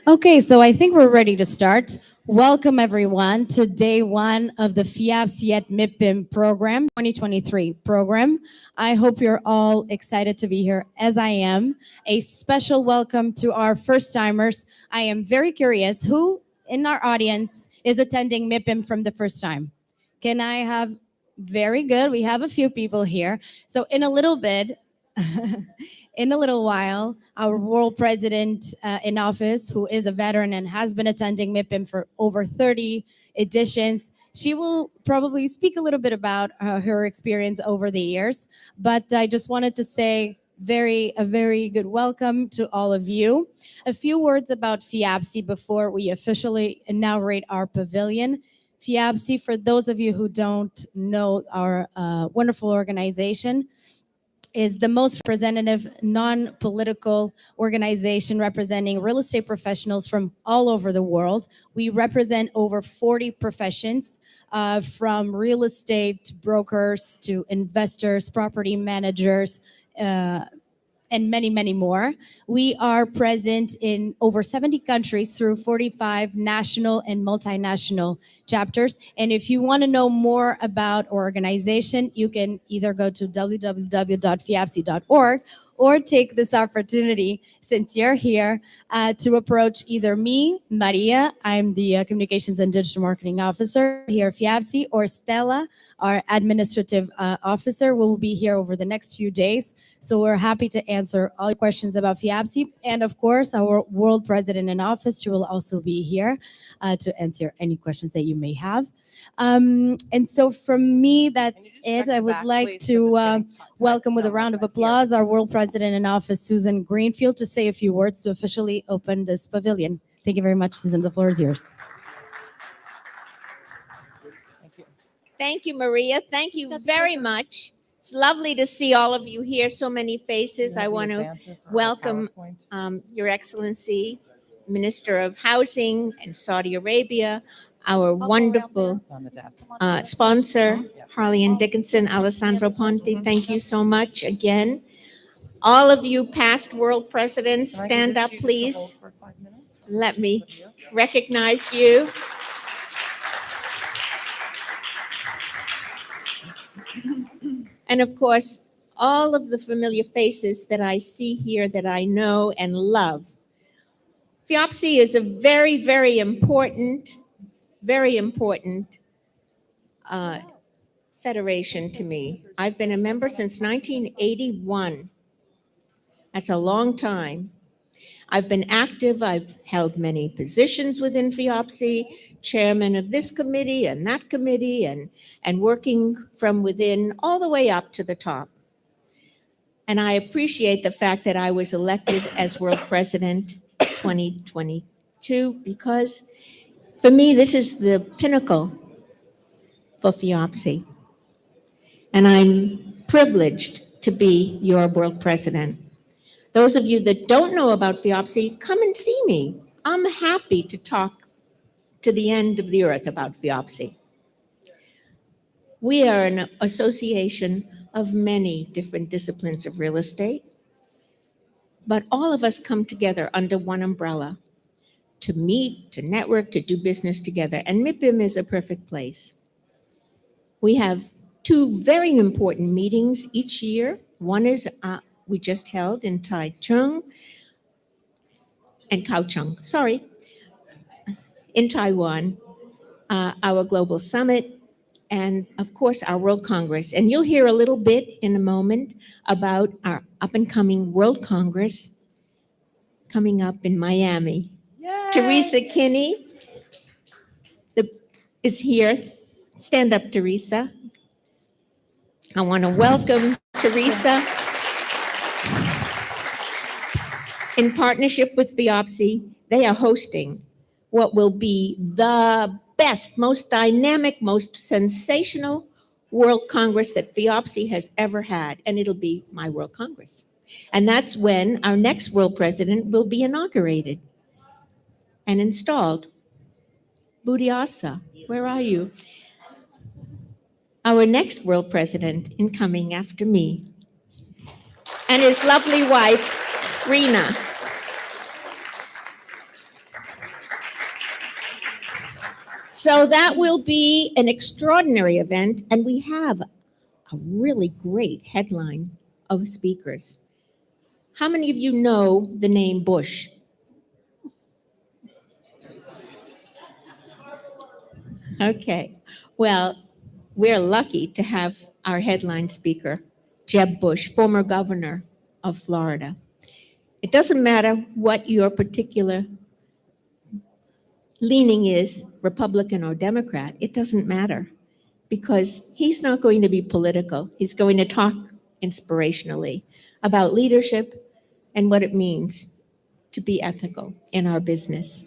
Okay, so I think we're ready to start. Welcome everyone to day one of the FIABCI at MIPIM program, 2023 program. I hope you're all excited to be here as I am. A special welcome to our first timers. I am very curious who in our audience is attending MIPIM from the first time. Can I have, very good, we have a few people here. So in a little bit, in a little while, our world president in office, who is a veteran and has been attending MIPIM for over 30 editions, she will probably speak a little bit about her experience over the years. But I just wanted to say a very good welcome to all of you. A few words about FIABCI before we officially inaugurate our pavilion. FIABCI, for those of you who don't know our wonderful organization, is the most representative non-political organization representing real estate professionals from all over the world. We represent over 40 professions, from real estate brokers to investors, property managers, and many, many more. We are present in over 70 countries through 45 national and multinational chapters. And if you want to know more about our organization, you can either go to www.fiabci.org or take this opportunity, since you're here, to approach either me, Maria, I'm the Communications and Digital Marketing Officer here at FIABCI, or Stella, our Administrative Officer. We'll be here over the next few days. So we're happy to answer all your questions about FIABCI. And of course, our World President in Office, she will also be here to answer any questions that you may have. And so from me, that's it. I would like to welcome with a round of applause our World President in Office, Susan Greenfield, to say a few words to officially open this pavilion. Thank you very much, Susan. The floor is yours. Thank you, Maria. Thank you very much. It's lovely to see all of you here, so many faces. I want to welcome Your Excellency, Minister of Housing in Saudi Arabia, our wonderful sponsor, Harley and Dickinson, Alessandro Ponti. Thank you so much again. All of you past world presidents, stand up, please. Let me recognize you. And of course, all of the familiar faces that I see here that I know and love. FIABCI is a very, very important federation to me. I've been a member since 1981. That's a long time. I've been active. I've held many positions within FIABCI, chairman of this committee and that committee, and working from within all the way up to the top. And I appreciate the fact that I was elected as world president 2022, because for me, this is the pinnacle for FIABCI. And I'm privileged to be your world president. Those of you that don't know about FIABCI, come and see me. I'm happy to talk to the end of the earth about FIABCI. We are an association of many different disciplines of real estate, but all of us come together under one umbrella to meet, to network, to do business together. And MIPIM is a perfect place. We have two very important meetings each year. One is we just held in Taichung and Kaohsiung, in Taiwan, our global summit, and of course our World Congress. And you'll hear a little bit in a moment about our up and coming World Congress coming up in Miami. Yay! Teresa Kinney is here. Stand up, Teresa. I want to welcome Teresa. In partnership with FIABCI, they are hosting what will be the best, most dynamic, most sensational World Congress that FIABCI has ever had, and it'll be my World Congress. And that's when our next world president will be inaugurated and installed. Budiasa, where are you? Our next world president incoming after me, and his lovely wife, Rena. So that will be an extraordinary event, and we have a really great headline of speakers. How many of you know the name Bush? Okay, well, we're lucky to have our headline speaker, Jeb Bush, former governor of Florida. It doesn't matter what your particular leaning is, Republican or Democrat, it doesn't matter because he's not going to be political. He's going to talk inspirationally about leadership and what it means to be ethical in our business.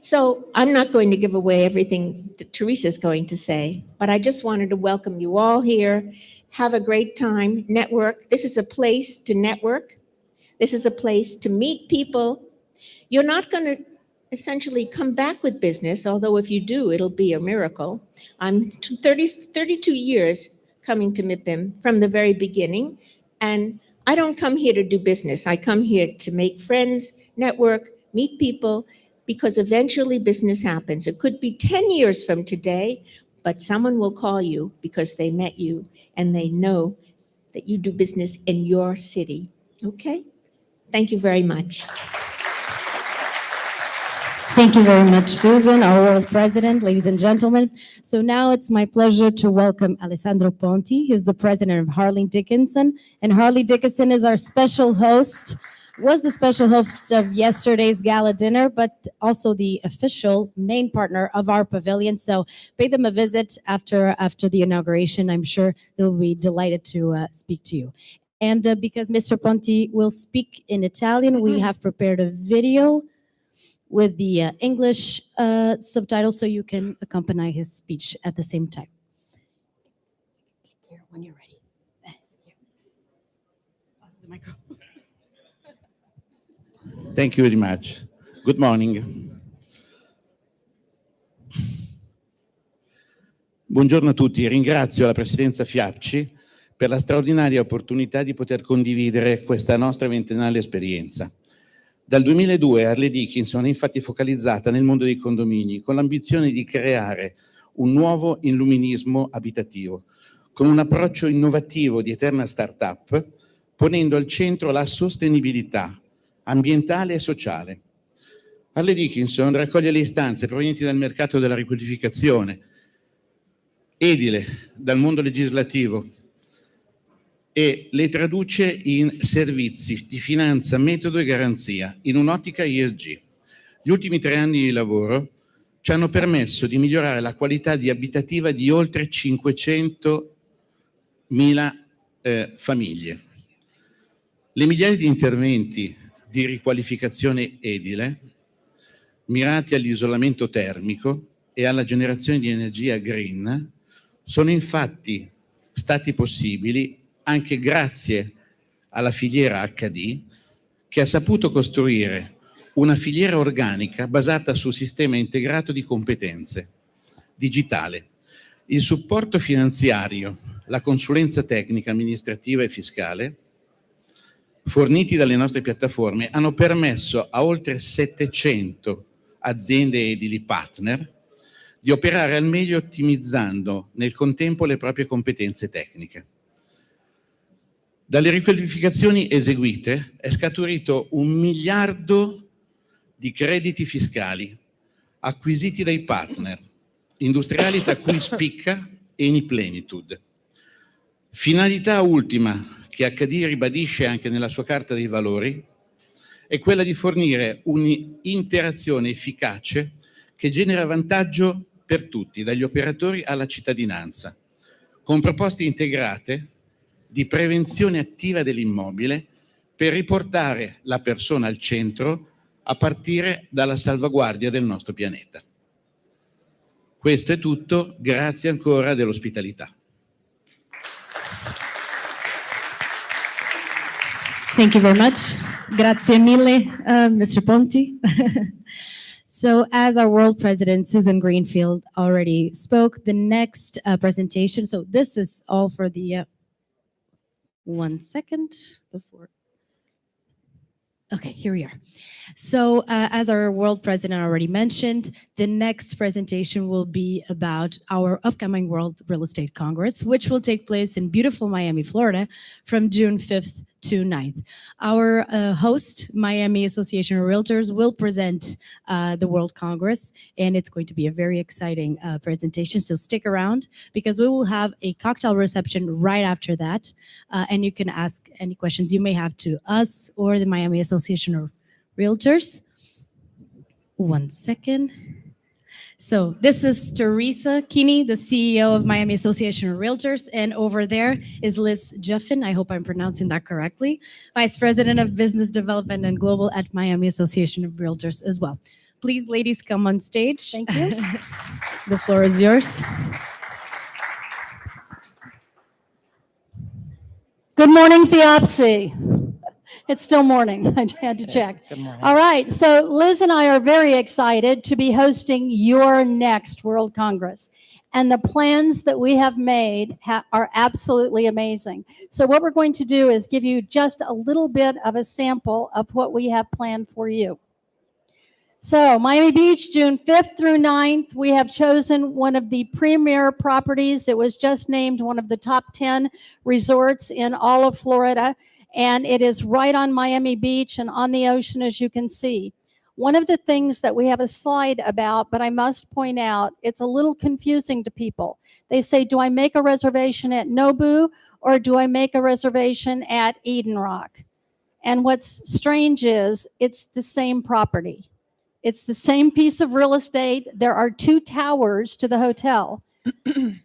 So I'm not going to give away everything that Teresa's going to say, but I just wanted to welcome you all here. Have a great time, network. This is a place to network. This is a place to meet people. You're not going to essentially come back with business, although if you do, it'll be a miracle. I'm 32 years coming to MIPIM from the very beginning, and I don't come here to do business. I come here to make friends, network, meet people, because eventually business happens. It could be 10 years from today, but someone will call you because they met you and they know that you do business in your city. Okay? Thank you very much. Thank you very much, Susan, our world president, ladies and gentlemen. So now it's my pleasure to welcome Alessandro Ponti. He's the president of Harley Dickinson, and Harley Dickinson is our special host, was the special host of yesterday's gala dinner, but also the official main partner of our pavilion. So pay them a visit after the inauguration. I'm sure they'll be delighted to speak to you. And because Mr. Ponti will speak in Italian, we have prepared a video with the English subtitles so you can accompany his speech at the same time. Here, when you're ready. The microphone. Thank you very much. Good morning. Buongiorno a tutti. Ringrazio la Presidenza FIABCI per la straordinaria opportunità di poter condividere questa nostra ventennale esperienza. Dal 2002 Harley Dickinson è infatti focalizzata nel mondo dei condomini con l'ambizione di creare un nuovo illuminismo abitativo, con un approccio innovativo di eterna start-up, ponendo al centro la sostenibilità ambientale e sociale. Harley Dickinson raccoglie le istanze provenienti dal mercato della riqualificazione, edile, dal mondo legislativo e le traduce in servizi di finanza, metodo e garanzia in un'ottica ESG. Gli ultimi 3 anni di lavoro ci hanno permesso di migliorare la qualità abitativa di oltre 500.000 famiglie. Le migliaia di interventi di riqualificazione edile mirati all'isolamento termico e alla generazione di energia green sono infatti stati possibili anche grazie alla filiera HD, che ha saputo costruire una filiera organica basata sul sistema integrato di competenze digitale. Il supporto finanziario, la consulenza tecnica, amministrativa e fiscale forniti dalle nostre piattaforme hanno permesso a oltre 700 aziende edili partner di operare al meglio ottimizzando nel contempo le proprie competenze tecniche. Dalle riqualificazioni eseguite è scaturito 1 miliardo di crediti fiscali acquisiti dai partner industriali, tra cui Spicca e Iniplenitude. Finalità ultima che HD ribadisce anche nella sua carta dei valori è quella di fornire un'interazione efficace che genera vantaggio per tutti, dagli operatori alla cittadinanza, con proposte integrate di prevenzione attiva dell'immobile per riportare la persona al centro a partire dalla salvaguardia del nostro pianeta. Questo è tutto, grazie ancora dell'ospitalità. Thank you very much. Grazie mille, Mr. Ponti. So as our world president, Susan Greenfield, already spoke, the next presentation, so this is all for the, 1 second before. Okay, here we are. So, as our world president already mentioned, the next presentation will be about our upcoming World Real Estate Congress, which will take place in beautiful Miami, Florida, from June 5th to 9th. Our host, Miami Association of Realtors, will present the World Congress, and it's going to be a very exciting presentation. So stick around because we will have a cocktail reception right after that, and you can ask any questions you may have to us or the Miami Association of Realtors. One second. So this is Teresa Keeney, the CEO of Miami Association of Realtors, and over there is Liz Juffin, I hope I'm pronouncing that correctly, Vice President of Business Development and Global at Miami Association of Realtors as well. Please, ladies, come on stage. Thank you. The floor is yours. Good morning, FIABCI. It's still morning. I had to check. Good morning. All right. So Liz and I are very excited to be hosting your next World Congress. And the plans that we have made are absolutely amazing. So what we're going to do is give you just a little bit of a sample of what we have planned for you. So Miami Beach, June 5th through 9th, we have chosen one of the premier properties. It was just named one of the top 10 resorts in all of Florida. And it is right on Miami Beach and on the ocean, as you can see. One of the things that we have a slide about, but I must point out, it's a little confusing to people. They say, do I make a reservation at Nobu or do I make a reservation at Eden Rock? And what's strange is it's the same property. It's the same piece of real estate. There are two towers to the hotel.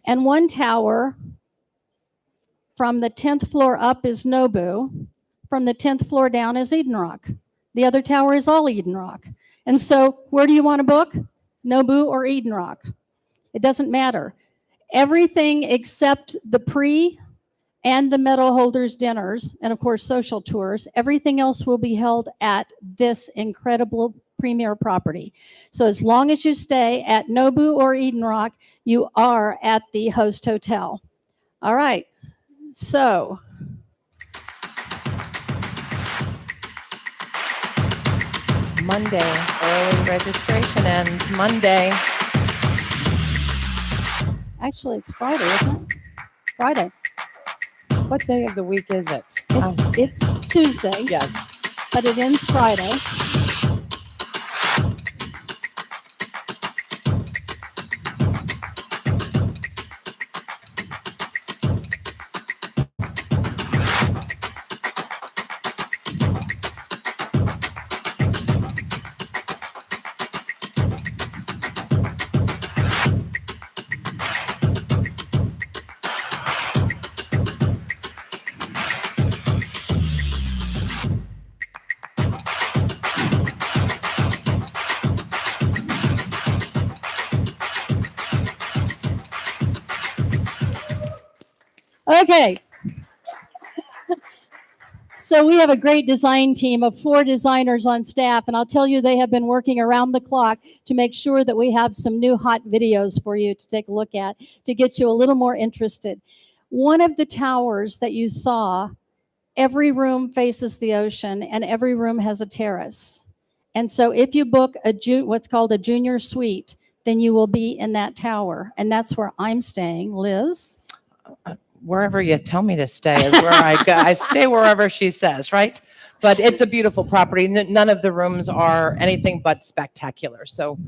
And one tower from the 10th floor up is Nobu. From the 10th floor down is Eden Rock. The other tower is all Eden Rock. And so where do you want to book? Nobu or Eden Rock? It doesn't matter. Everything except the pre and the medal holders dinners, and of course social tours, everything else will be held at this incredible premier property. So as long as you stay at Nobu or Eden Rock, you are at the host hotel. All right. So Monday, early registration ends Monday. actually it's Friday, isn't it? Friday. What day of the week is it? It's Tuesday, Yes. but it ends Friday. Okay. So we have a great design team of 4 designers on staff, and I'll tell you they have been working around the clock to make sure that we have some new hot videos for you to take a look at to get you a little more interested. One of the towers that you saw, every room faces the ocean and every room has a terrace. And so if you book what's called a junior suite, then you will be in that tower. And that's where I'm staying. Liz? Wherever you tell me to stay is where I go. I stay wherever she says, right? But it's a beautiful property. None of the rooms are anything but spectacular. So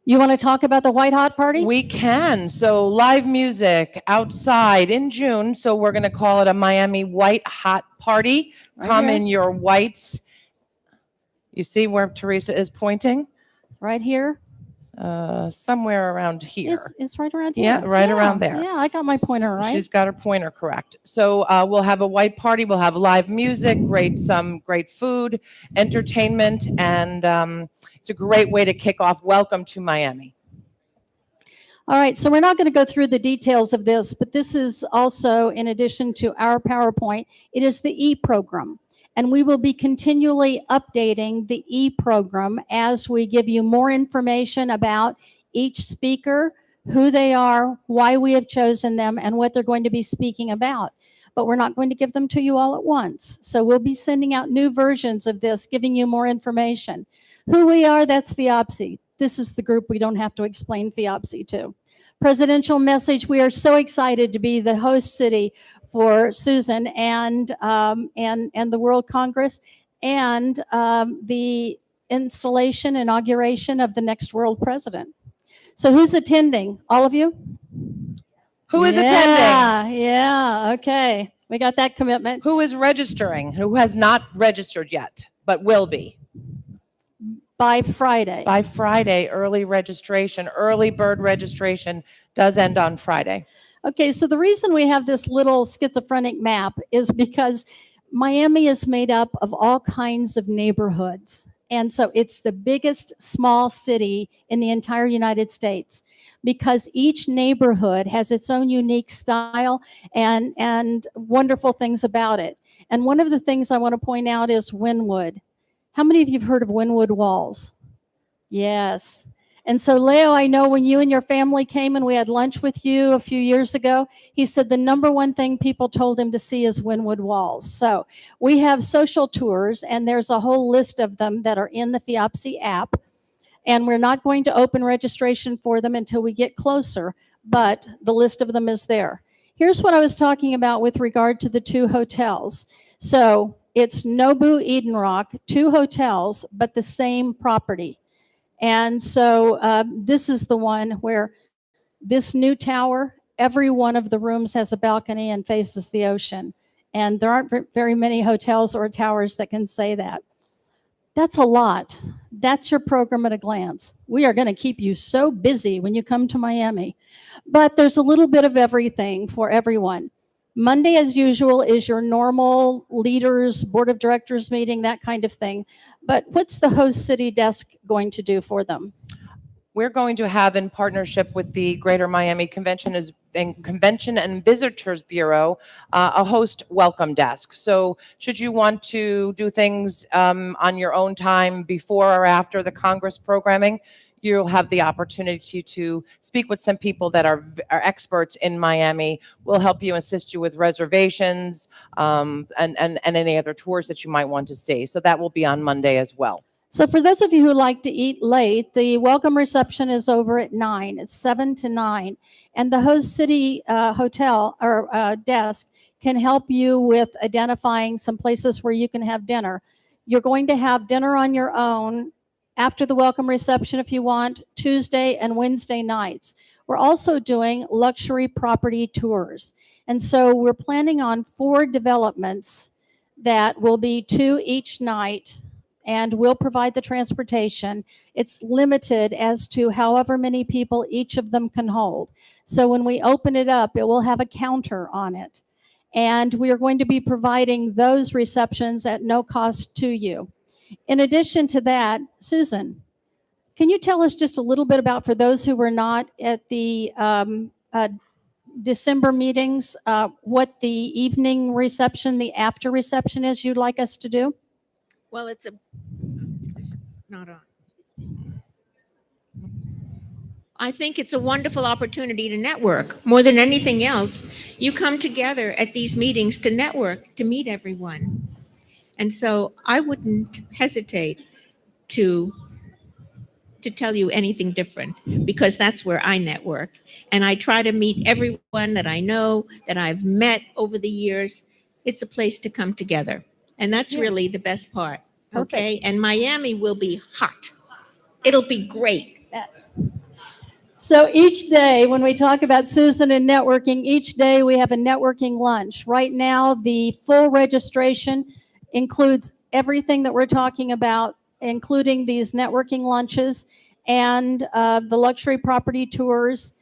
You want to talk about the White Hot Party? we can. So live music outside in June. So we're going to call it a Miami White Hot Party. Right Come here. in your whites. You see where Teresa is pointing? Right here? Somewhere around here. It's right around here. Yeah, right around there. Yeah, I got my pointer right. She's got her pointer correct. So we'll have a white party. We'll have live music, some great food, entertainment, and it's a great way to kick off. Welcome to Miami. All right, so we're not going to go through the details of this, but this is also, in addition to our PowerPoint, it is the e-program. And we will be continually updating the e-program as we give you more information about each speaker, who they are, why we have chosen them, and what they're going to be speaking about. but we're not going to give them to you all at once. So we'll be sending out new versions of this, giving you more information. Who we are, that's FIABCI. This is the group we don't have to explain FIABCI to. Presidential message, we are so excited to be the host city for Susan and the World Congress and the inauguration of the next world president. So who's attending? All of you? Who is attending? Yeah, okay. We got that commitment. Who is registering? Who has not registered yet, but will be? By Friday. By Friday, early registration, early bird registration does end on Friday. Okay, so the reason we have this little schizophrenic map is because Miami is made up of all kinds of neighborhoods. And so it's the biggest small city in the entire United States because each neighborhood has its own unique style and wonderful things about it. And one of the things I want to point out is Wynwood. How many of you have heard of Wynwood Walls? Yes. And so, Leo, I know when you and your family came and we had lunch with you a few years ago, he said the number one thing people told him to see is Wynwood Walls. So we have social tours, and there's a whole list of them that are in the FIABCI app. And we're not going to open registration for them until we get closer, but the list of them is there. Here's what I was talking about with regard to the two hotels. So it's Nobu Eden Rock, two hotels, but the same property. And so this is the one where this new tower, every one of the rooms has a balcony and faces the ocean. And there aren't very many hotels or towers that can say that. That's a lot. That's your program at a glance. We are going to keep you so busy when you come to Miami. But there's a little bit of everything for everyone. Monday, as usual, is your normal leaders, board of directors meeting, that kind of thing. But what's the host city desk going to do for them? We're going to have, in partnership with the Greater Miami Convention and Visitors Bureau, a host welcome desk. So should you want to do things on your own time before or after the Congress programming, you'll have the opportunity to speak with some people that are experts in Miami. We'll help you, assist you with reservations and any other tours that you might want to see. So that will be on Monday as well. So for those of you who like to eat late, the welcome reception is over at 9. It's 7 to 9. And the host city hotel or desk can help you with identifying some places where you can have dinner. You're going to have dinner on your own after the welcome reception if you want, Tuesday and Wednesday nights. We're also doing luxury property tours. And so we're planning on 4 developments that will be 2 each night, and we'll provide the transportation. It's limited as to however many people each of them can hold. So when we open it up, it will have a counter on it. And we are going to be providing those receptions at no cost to you. In addition to that, Susan, can you tell us just a little bit about, for those who were not at the December meetings, what the evening reception, the after reception is you'd like us to do? Well, it's not on. I think it's a wonderful opportunity to network. More than anything else, you come together at these meetings to network, to meet everyone. And so I wouldn't hesitate to tell you anything different, because that's where I network. And I try to meet everyone that I know, that I've met over the years. It's a place to come together. And that's really the best part. Okay. And Miami will be hot. It'll be great. So each day, when we talk about Susan and networking, each day we have a networking lunch. Right now, the full registration includes everything that we're talking about, including these networking lunches and the luxury property tours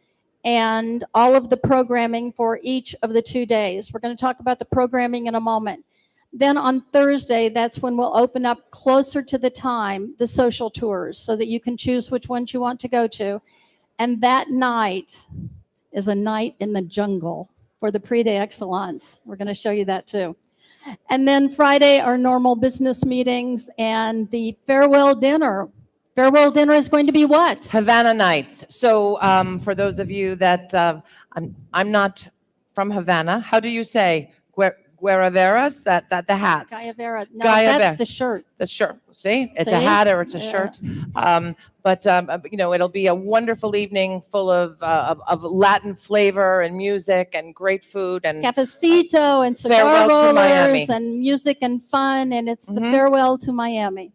and all of the programming for each of the 2 days. We're going to talk about the programming in a moment. Then on Thursday, that's when we'll open up closer to the time, the social tours, so that you can choose which ones you want to go to. And that night is a night in the jungle for the Prix d'Excellence. We're going to show you that too. And then Friday, our normal business meetings and the farewell dinner. Farewell dinner is going to be what? Havana Nights. So for those of you that, I'm not from Havana, how do you say Guaraveras, the hats. Gayavera. No, Gayavera. that's the shirt. The shirt. See, it's a See? hat or it's a Yeah. shirt. It'll be a wonderful evening full of Latin flavor and music and great food and Cafecito and cigar farewell to rollers Miami. and music and fun, and it's the Mhm. farewell to Miami.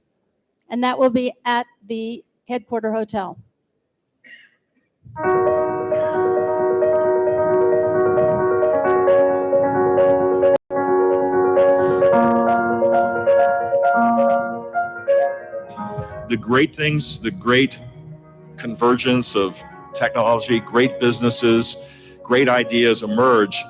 And that will be at the headquarter hotel. The great things, the great convergence of technology, great businesses, great ideas emerge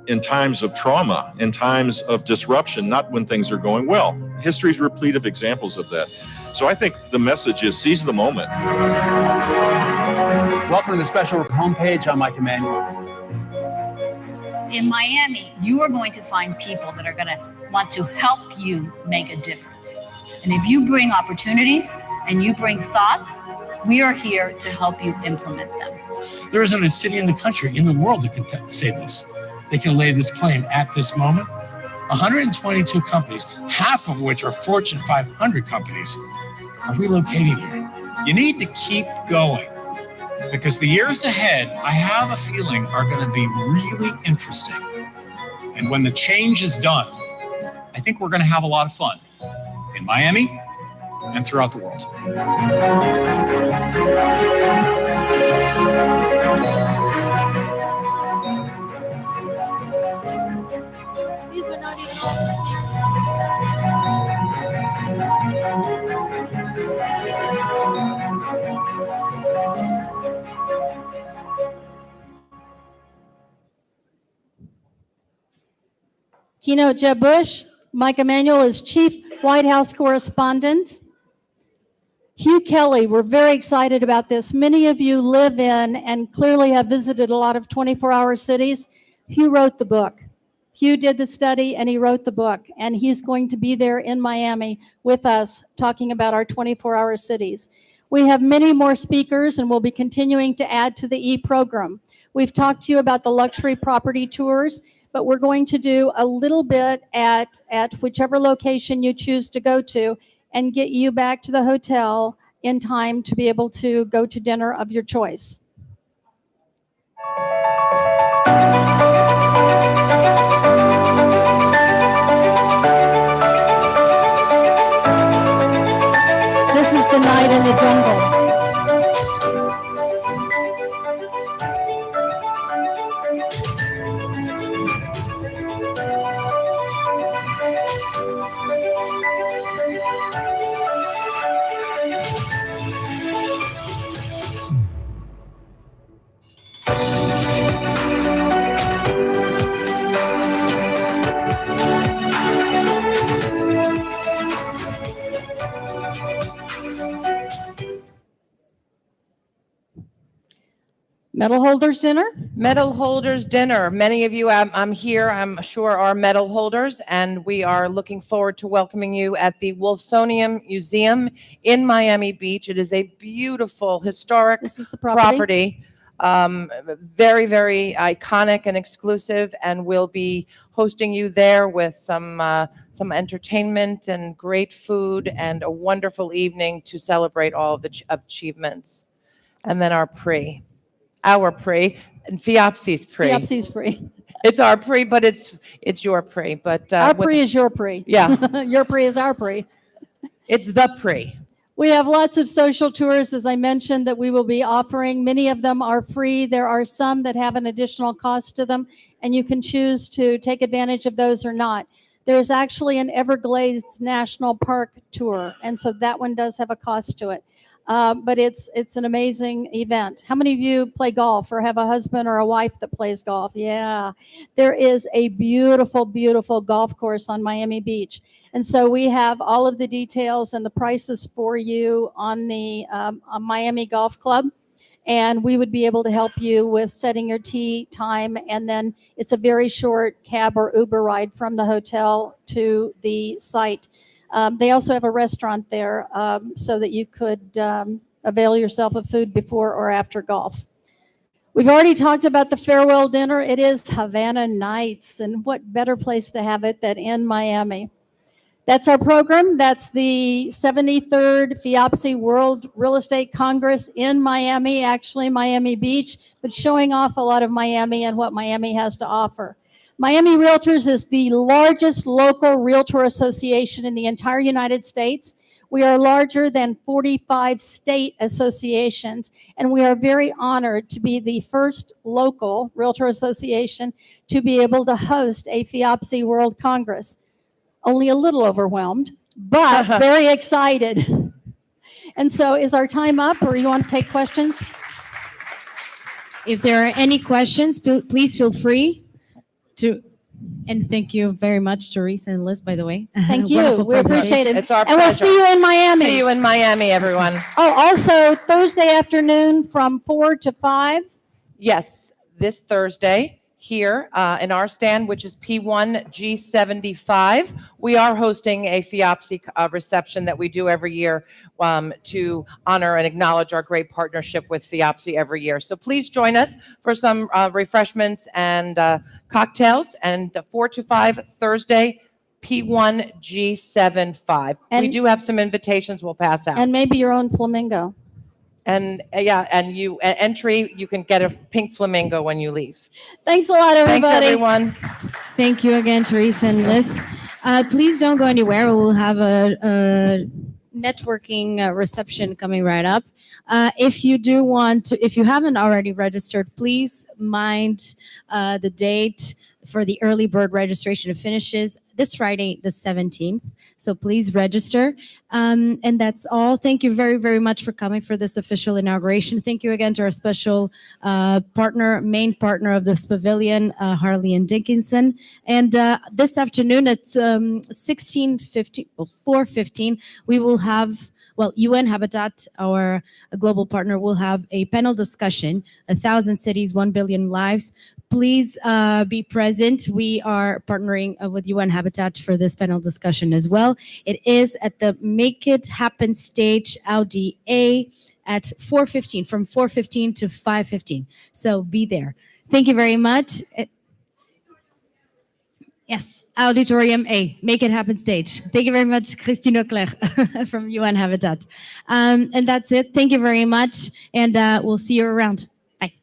in times of trauma, in times of disruption, not when things are going well. History is replete of examples of that. So I think the message is seize the moment. Welcome to the special homepage. I'm Mike Emanuel. In Miami, you are going to find people that are going to want to help you make a difference. And if you bring opportunities and you bring thoughts, we are here to help you implement them. There isn't a city in the country, in the world that can say this. They can lay this claim at this moment. 122 companies, half of which are Fortune 500 companies, are relocating here. You need to keep going because the years ahead, I have a feeling, are going to be really interesting. And when the change is done, I think we're going to have a lot of fun in Miami and throughout the world. These are not even all the speakers. Keynote Jeb Bush. Mike Emanuel is Chief White House Correspondent. Hugh Kelly, we're very excited about this. Many of you live in and clearly have visited a lot of 24-hour cities. Hugh wrote the book. Hugh did the study and he wrote the book, and he's going to be there in Miami with us talking about our 24-hour cities. We have many more speakers and we'll be continuing to add to the e-program. We've talked to you about the luxury property tours, but we're going to do a little bit at whichever location you choose to go to and get you back to the hotel in time to be able to go to dinner of your choice. This is the night in the jungle. Medal holders dinner? Medal holders dinner. Many of you, I'm here, I'm sure, are medal holders, and we are looking forward to welcoming you at the Wolfsonian Museum in Miami Beach. It is a beautiful, historic This is the property. very, very iconic and exclusive, and we'll be hosting you there with some entertainment and great food and a wonderful evening to celebrate all of the achievements. And then our pre, and FIABCI's pre. FIABCI's pre. It's our pre, but it's your pre. But Our pre is your pre. Yeah. Your pre is our pre. It's the pre. We have lots of social tours, as I mentioned, that we will be offering. Many of them are free. There are some that have an additional cost to them, and you can choose to take advantage of those or not. There's actually an Everglades National Park tour, and so that one does have a cost to it. But it's an amazing event. How many of you play golf or have a husband or a wife that plays golf? Yeah. There is a beautiful, beautiful golf course on Miami Beach. And so we have all of the details and the prices for you on the on Miami Golf Club. And we would be able to help you with setting your tee time. And then it's a very short cab or Uber ride from the hotel to the site. They also have a restaurant there so that you could avail yourself of food before or after golf. We've already talked about the farewell dinner. It is Havana Nights, and what better place to have it than in Miami? That's our program. That's the 73rd FIABCI World Real Estate Congress in Miami, actually Miami Beach, but showing off a lot of Miami and what Miami has to offer. Miami Realtors is the largest local realtor association in the entire United States. We are larger than 45 state associations, and we are very honored to be the first local realtor association to be able to host a FIABCI World Congress. Only a little overwhelmed, but very excited. And so is our time up, or you want to take questions? If there are any questions, please feel free to. And thank you very much, Teresa and Liz, by the way. Thank you. Wonderful We appreciate presentation. it. It's our And we'll pleasure. see you in Miami. See you in Miami, everyone. Oh, also Thursday afternoon from 4 to 5. Yes, this Thursday here in our stand, which is P1G75, we are hosting a FIABCI reception that we do every year to honor and acknowledge our great partnership with FIABCI every year. So please join us for some refreshments and cocktails, and the 4 to 5 Thursday, P1G75. We And- do have some invitations we'll pass out. And maybe your own flamingo. And entry, you can get a pink flamingo when you leave. Thanks a lot, Thanks, everybody. everyone. Thank you again, Teresa and Liz. Please don't go anywhere. We'll have a networking reception coming right up. If you do want to, if you haven't already registered, please mind the date for the early bird registration. It finishes this Friday, the 17th. So please register. And that's all. Thank you very, very much for coming for this official inauguration. Thank you again to our special partner, main partner of this pavilion, Harley and Dickinson. And this afternoon at 4:15, we will have, well, UN Habitat, our global partner, will have a panel discussion, 1,000 Cities, 1 Billion Lives. Please be present. We are partnering with UN Habitat for this panel discussion as well. It is at the Make It Happen stage, Audi A, at 4:15, from 4:15 to 5:15. So be there. Thank you very much. Yes, Auditorium A, Make It Happen stage. Thank you very much, Christine Auclair from UN Habitat. And that's it. Thank you very much, and we'll see you around. Bye.